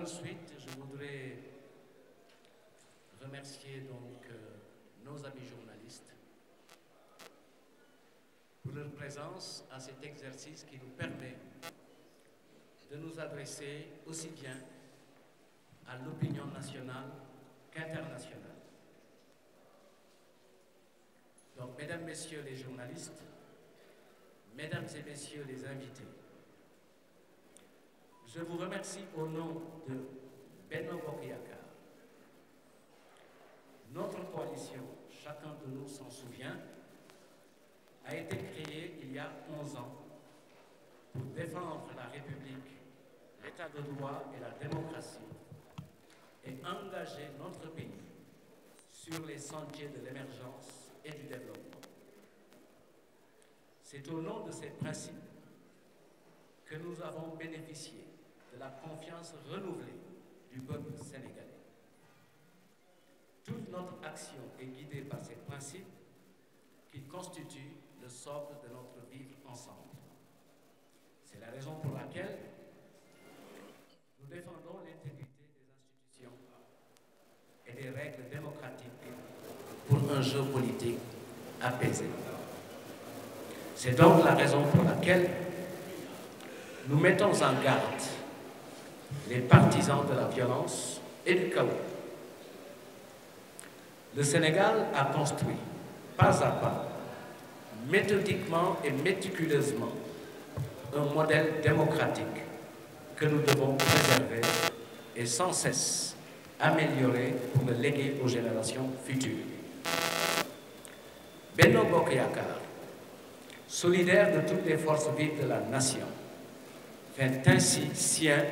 de suite, je voudrais remercier donc nos amis journalistes pour leur présence à cet exercice qui nous permet de nous adresser aussi bien à l'opinion nationale qu'internationale. Donc, mesdames, messieurs les journalistes, mesdames et messieurs les invités, je vous remercie au nom de Benno Bokk Yakaar. Notre coalition, chacun de nous s'en souvient, a été créée il y a 11 ans pour défendre la République, l'état de droit et la démocratie et engager notre pays sur les sentiers de l'émergence et du développement. C'est au nom de ces principes que nous avons bénéficié de la confiance renouvelée du peuple sénégalais. Toute notre action est guidée par ces principes qui constituent le socle de notre vivre ensemble. C'est la raison pour laquelle nous défendons l'intégrité des institutions et des règles démocratiques pour un jeu politique apaisé. C'est donc la raison pour laquelle nous mettons en garde les partisans de la violence et du chaos. Le Sénégal a construit, pas à pas, méthodiquement et méticuleusement, un modèle démocratique que nous devons préserver et sans cesse améliorer pour le léguer aux générations futures. Benno Bokk Yakaar, solidaire de toutes les forces vives de la nation, fait ainsi sien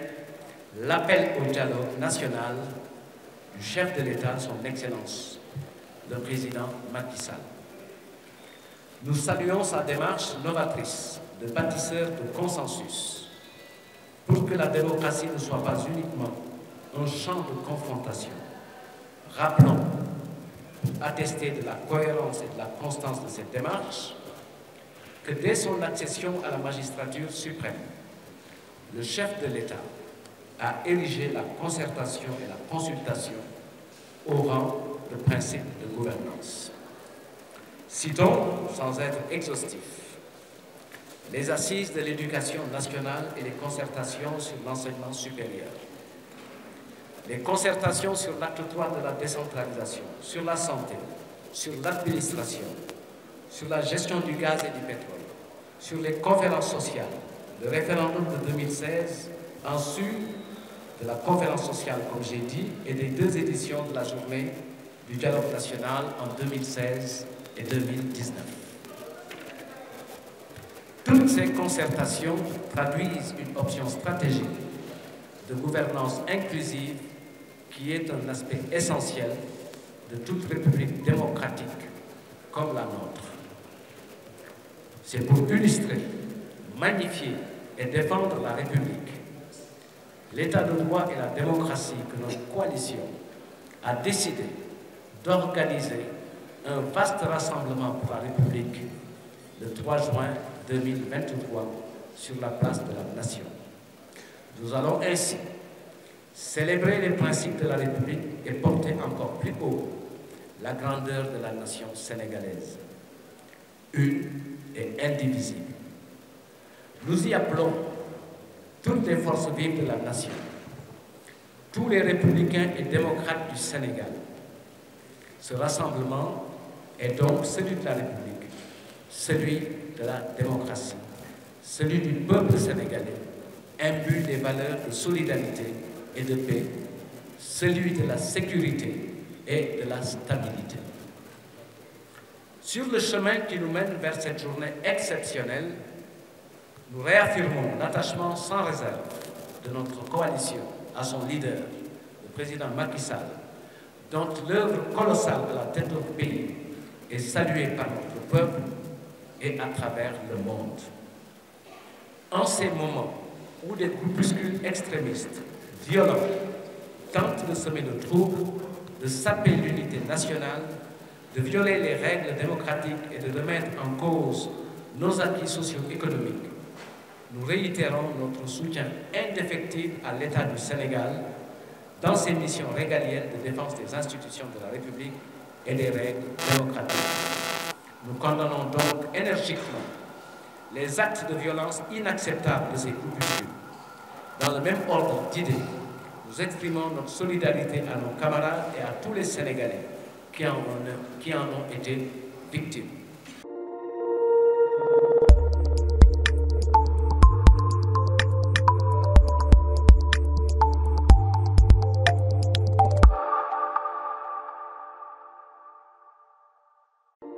l'appel au dialogue national du chef de l'État, son Excellence, le président Macky Sall. Nous saluons sa démarche novatrice de bâtisseur de consensus pour que la démocratie ne soit pas uniquement un champ de confrontation. Rappelons, pour attester de la cohérence et de la constance de cette démarche, que dès son accession à la magistrature suprême, le chef de l'État a érigé la concertation et la consultation au rang de principe de gouvernance. Citons, sans être exhaustif, les assises de l'éducation nationale et les concertations sur l'enseignement supérieur, les concertations sur l'acte 3 de la décentralisation, sur la santé, sur l'administration, sur la gestion du gaz et du pétrole, sur les conférences sociales, le référendum de 2016, en sus de la conférence sociale, comme j'ai dit, et des 2 éditions de la journée du dialogue national en 2016 et 2019. Toutes ces concertations traduisent une option stratégique de gouvernance inclusive qui est un aspect essentiel de toute république démocratique comme la nôtre. C'est pour illustrer, magnifier et défendre la République, l'état de droit et la démocratie que notre coalition a décidé d'organiser un vaste rassemblement pour la République le 3 juin 2023 sur la place de la Nation. Nous allons ainsi célébrer les principes de la République et porter encore plus haut la grandeur de la nation sénégalaise, une et indivisible. Nous y appelons toutes les forces vives de la nation, tous les républicains et démocrates du Sénégal. Ce rassemblement est donc celui de la République, celui de la démocratie, celui du peuple sénégalais, imbu des valeurs de solidarité et de paix, celui de la sécurité et de la stabilité. Sur le chemin qui nous mène vers cette journée exceptionnelle, nous réaffirmons l'attachement sans réserve de notre coalition à son leader, le président Macky Sall, dont l'œuvre colossale à la tête de notre pays est saluée par notre peuple et à travers le monde. En ces moments où des groupuscules extrémistes, violents, tentent de semer le trouble, de saper l'unité nationale, de violer les règles démocratiques et de remettre en cause nos acquis socio-économiques, nous réitérons notre soutien indéfectible à l'État du Sénégal dans ses missions régaliennes de défense des institutions de la République et des règles démocratiques. Nous condamnons donc énergiquement les actes de violence inacceptables de ces groupuscules. Dans le même ordre d'idées, nous exprimons notre solidarité à nos camarades et à tous les Sénégalais qui en ont été victimes.